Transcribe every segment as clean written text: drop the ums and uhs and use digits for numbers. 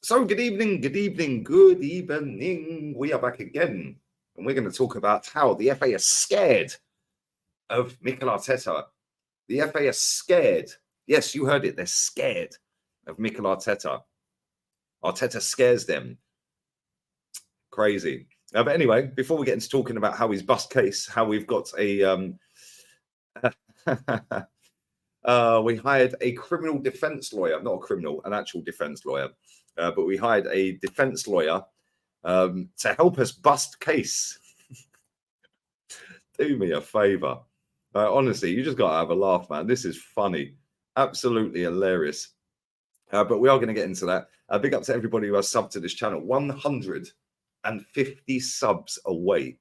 So, good evening, good evening, good evening. We are back again, and we're going to talk about how the FA are scared of Mikel Arteta. The FA are scared. Yes, you heard it. They're scared of Mikel Arteta. Arteta scares them. Crazy. But anyway, before we get into talking about how he's bust case, how we've got a we hired a criminal defense lawyer, not a criminal, an actual defense lawyer, but we hired a defense lawyer to help us bust case. Do me a favor. Honestly, you just got to have a laugh, man. This is funny. Absolutely hilarious. But we are going to get into that. Big up to everybody who has subbed to this channel. 150 subs away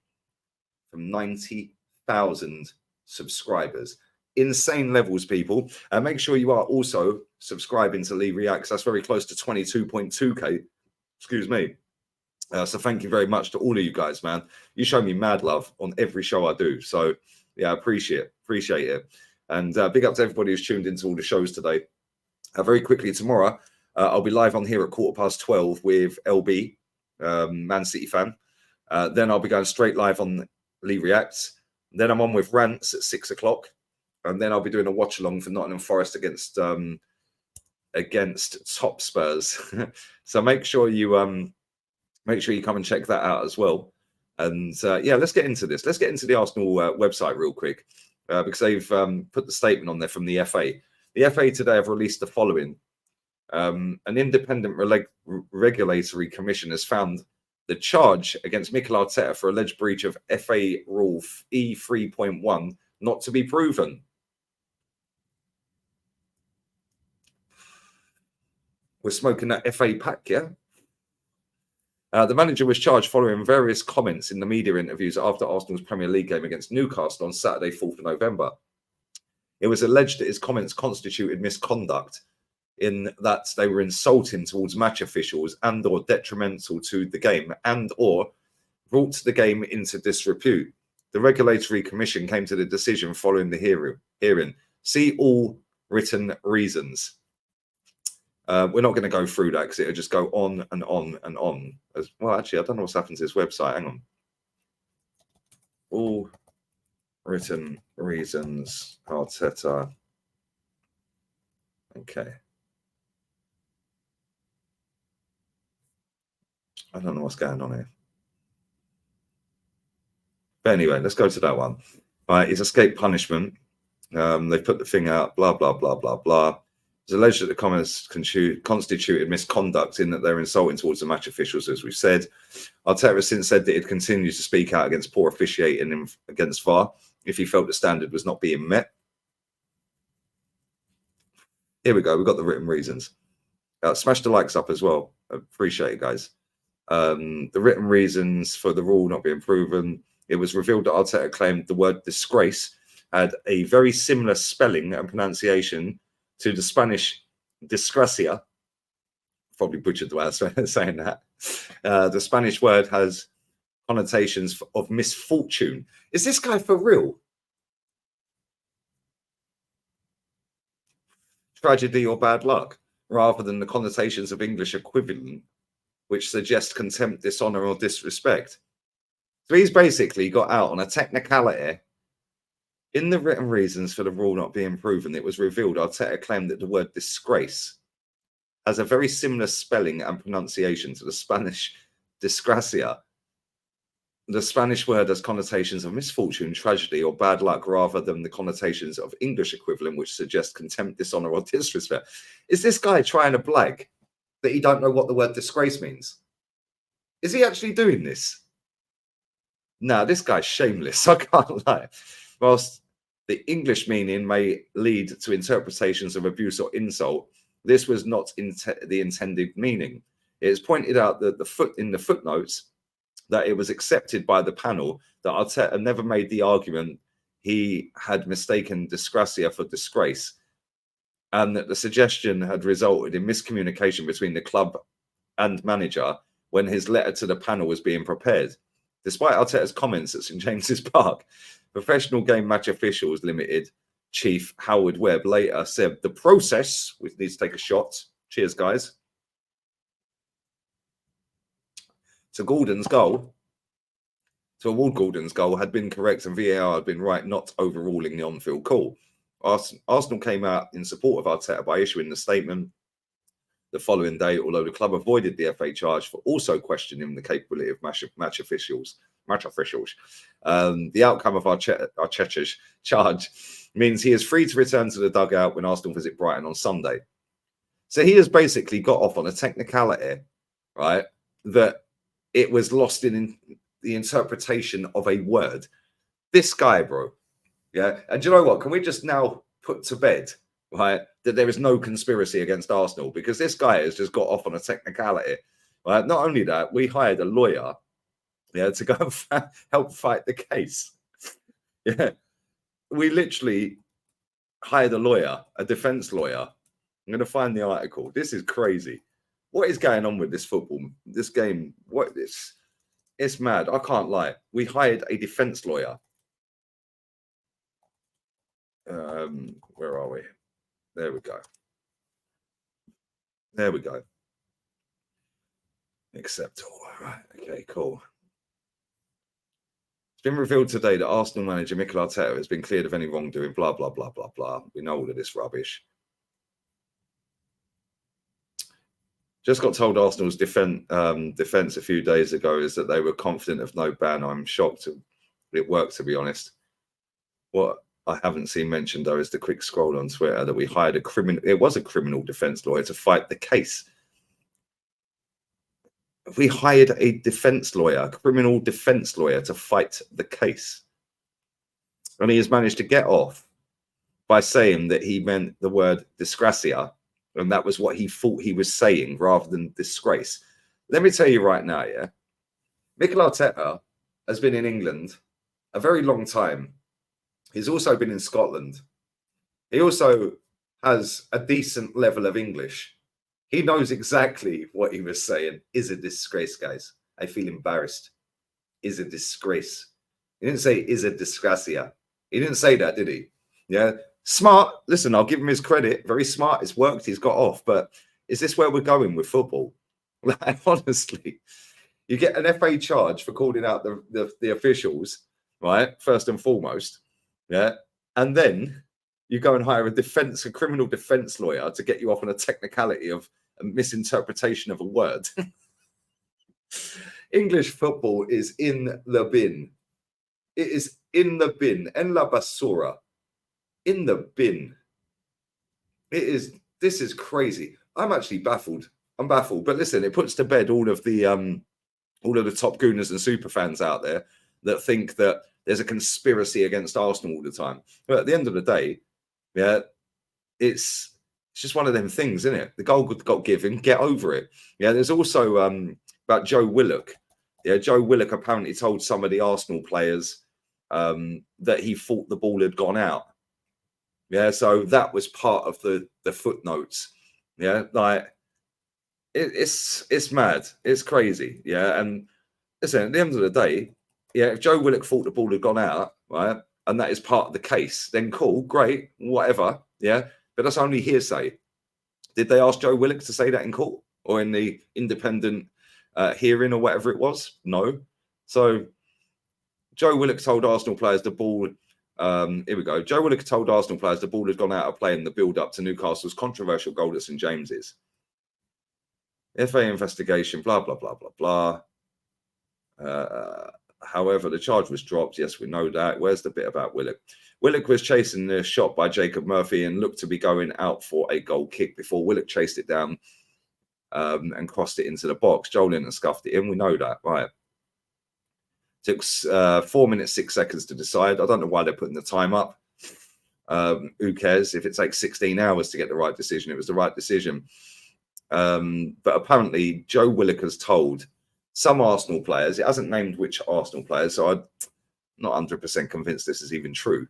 from 90,000 subscribers. Insane levels, people. Make sure you are also subscribing to Lee Reacts. That's very close to 22.2k. Excuse me. So thank you very much to all of you guys, man. You show me mad love on every show I do. So yeah, I appreciate it. And big up to everybody who's tuned into all the shows today. Very quickly, tomorrow, I'll be live on here at 12:15 with LB, Man City fan. Then I'll be going straight live on Lee Reacts. Then I'm on with Rants at 6 o'clock. And then I'll be doing a watch along for Nottingham Forest against Top Spurs. So make sure you come and check that out as well. And yeah, let's get into this. Let's get into the Arsenal website real quick because they've put the statement on there from the FA. The FA today have released the following. An independent regulatory commission has found the charge against Mikel Arteta for alleged breach of FA Rule E3.1 not to be proven. We're smoking that FA pack, yeah? The manager was charged following various comments in the media interviews after Arsenal's Premier League game against Newcastle on Saturday, 4th of November. It was alleged that his comments constituted misconduct in that they were insulting towards match officials and or detrimental to the game and or brought the game into disrepute. The regulatory commission came to the decision following the hearing. See all written reasons. We're not going to go through that because it'll just go on and on and on. Well, actually, I don't know what's happened to this website. Hang on. All written reasons, Arteta. Okay. I don't know what's going on here. But anyway, let's go to that one. All right, he's escaped punishment. They put the thing out, blah, blah, blah, blah, blah. It's alleged that the comments constituted misconduct in that they're insulting towards the match officials, as we've said. Arteta has since said that it continues to speak out against poor officiating against VAR if he felt the standard was not being met. Here we go. We've got the written reasons. Smash the likes up as well. Appreciate it, guys. The written reasons for the rule not being proven. It was revealed that Arteta claimed the word disgrace had a very similar spelling and pronunciation to the Spanish desgracia. Probably butchered the way I was saying that. The Spanish word has connotations of misfortune. Is this guy for real? Tragedy or bad luck, rather than the connotations of English equivalent, which suggest contempt, dishonor, or disrespect. So he's basically got out on a technicality. In the written reasons for the rule not being proven, it was revealed Arteta claimed that the word disgrace has a very similar spelling and pronunciation to the Spanish desgracia. The Spanish word has connotations of misfortune, tragedy, or bad luck, rather than the connotations of English equivalent, which suggest contempt, dishonor, or disrespect. Is this guy trying to blag that he don't know what the word disgrace means? Is he actually doing this? No, this guy's shameless. I can't lie. Whilst the English meaning may lead to interpretations of abuse or insult, this was not the intended meaning. It is pointed out that in the footnotes that it was accepted by the panel that Arteta never made the argument he had mistaken disgracia for disgrace, and that the suggestion had resulted in miscommunication between the club and manager when his letter to the panel was being prepared. Despite Arteta's comments at St James's Park, Professional Game Match Officials Limited chief Howard Webb later said the process, which needs to take a shot. Cheers, guys. to Gordon's goal, to award Gordon's goal, had been correct and VAR had been right, not overruling the on-field call. Arsenal came out in support of Arteta by issuing the statement the following day, although the club avoided the FA charge for also questioning the capability of match officials. The outcome of Arteta's charge means he is free to return to the dugout when Arsenal visit Brighton on Sunday. So he has basically got off on a technicality, right, that it was lost in the interpretation of a word. This guy, bro. Yeah. And do you know what? Can we just now put to bed, right, that there is no conspiracy against Arsenal? Because this guy has just got off on a technicality. Right? Not only that, we hired a lawyer, yeah, to go and help fight the case. Yeah. We literally hired a lawyer, a defense lawyer. I'm going to find the article. This is crazy. What is going on with this football, this game? It's mad. I can't lie. We hired a defense lawyer. Where are we? There we go. There we go. Accept all. Right. Okay, cool. It's been revealed today that Arsenal manager Mikel Arteta has been cleared of any wrongdoing, blah, blah, blah, blah, blah. We know all of this rubbish. Just got told Arsenal's defense a few days ago is that they were confident of no ban. I'm shocked it worked, to be honest. What I haven't seen mentioned, though, is the quick scroll on Twitter that we hired a criminal defense lawyer to fight the case. We hired a defense lawyer, a criminal defense lawyer, to fight the case. And he has managed to get off by saying that he meant the word disgracia, and that was what he thought he was saying rather than disgrace. Let me tell you right now, yeah, Mikel Arteta has been in England a very long time. He's also been in Scotland. He also has a decent level of English. He knows exactly what he was saying. Is a disgrace, guys. I feel embarrassed. Is a disgrace. He didn't say is a disgracia. He didn't say that, did he? Yeah. Smart. Listen, I'll give him his credit. Very smart. It's worked. He's got off. But is this where we're going with football? Like, honestly, you get an FA charge for calling out the officials, right? First and foremost. Yeah. And then you go and hire a criminal defense lawyer to get you off on a technicality of a misinterpretation of a word. English football is in the bin. It is in the bin. En la basura. In the bin. This is crazy. I'm actually baffled. I'm baffled. But listen, it puts to bed all of the top gooners and super fans out there that think that there's a conspiracy against Arsenal all the time. But at the end of the day, yeah, it's just one of them things, isn't it? The goal got given, get over it. Yeah, there's also about Joe Willock. Yeah, Joe Willock apparently told some of the Arsenal players that he thought the ball had gone out. Yeah, so that was part of the footnotes. Yeah, like it's mad. It's crazy. Yeah, and listen, at the end of the day, yeah, if Joe Willock thought the ball had gone out, right, and that is part of the case, then cool, great, whatever, yeah. But that's only hearsay. Did they ask Joe Willock to say that in court or in the independent hearing or whatever it was? No. So Joe Willock told Arsenal players the ball. Here we go. Joe Willock told Arsenal players the ball had gone out of play in the build-up to Newcastle's controversial goal at St James's. FA investigation, blah, blah, blah, blah, blah. However, the charge was dropped. Yes, we know that. Where's the bit about Willock? Willock was chasing the shot by Jacob Murphy and looked to be going out for a goal kick before Willock chased it down and crossed it into the box. Joelinton scuffed it in. We know that, right? Took 4 minutes, 6 seconds to decide. I don't know why they're putting the time up. Who cares? If it takes 16 hours to get the right decision, it was the right decision. But apparently, Joe Willock has told some Arsenal players, it hasn't named which Arsenal players, so I'm not 100% convinced this is even true.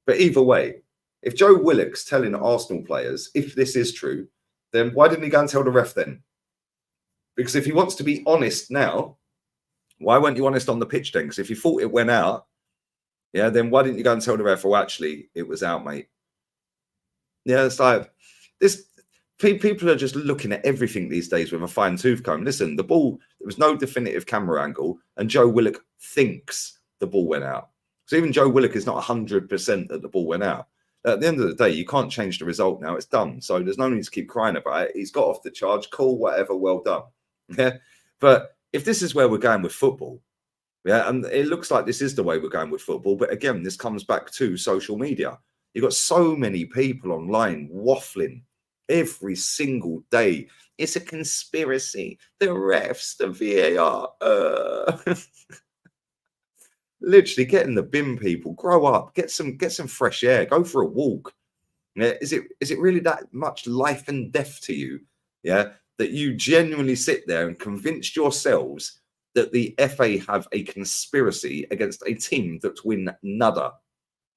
But either way, if Joe Willock's telling Arsenal players, if this is true, then why didn't he go and tell the ref then? Because if he wants to be honest now, why weren't you honest on the pitch then? Because if you thought it went out, yeah, then why didn't you go and tell the ref, oh, actually, it was out, mate? Yeah, it's like this. People are just looking at everything these days with a fine tooth comb. Listen, the ball, there was no definitive camera angle, and Joe Willock thinks the ball went out. So even Joe Willock is not 100% that the ball went out. At the end of the day, you can't change the result now. It's done. So there's no need to keep crying about it. He's got off the charge. Cool, whatever, well done. Yeah. But if this is where we're going with football, yeah, and it looks like this is the way we're going with football. But again, this comes back to social media. You've got so many people online waffling every single day. It's a conspiracy. The refs, the VAR. Literally get in the bin, people. Grow up. Get some fresh air. Go for a walk. Yeah, is it really that much life and death to you? Yeah, that you genuinely sit there and convinced yourselves that the FA have a conspiracy against a team that win nada.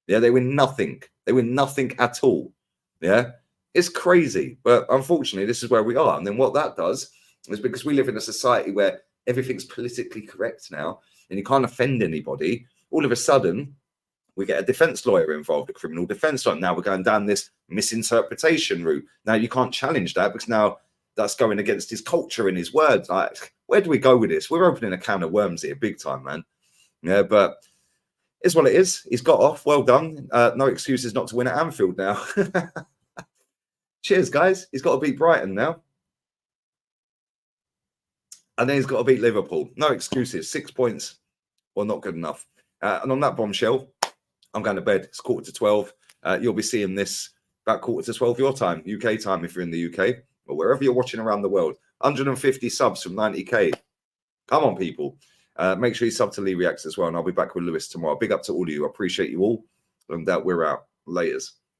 Yeah, they win nothing. They win nothing at all. Yeah, it's crazy. But unfortunately, this is where we are. And then what that does is, because we live in a society where everything's politically correct now and you can't offend anybody, all of a sudden we get a defense lawyer involved, a criminal defense lawyer. Now we're going down this misinterpretation route. Now you can't challenge that because now that's going against his culture and his words. Like, where do we go with this? We're opening a can of worms here, big time, man. Yeah, but it's what it is. He's got off. Well done. No excuses not to win at Anfield now. Cheers, guys. He's got to beat Brighton now. And then he's got to beat Liverpool. No excuses. 6 points. Well, not good enough. And on that bombshell, I'm going to bed. It's 11:45. You'll be seeing this about 11:45 your time, UK time, if you're in the UK, or wherever you're watching around the world. 150 subs from 90k. Come on, people. Make sure you sub to Lee Reacts as well, and I'll be back with Lewis tomorrow. Big up to all of you. I appreciate you all. And we're out. Laters.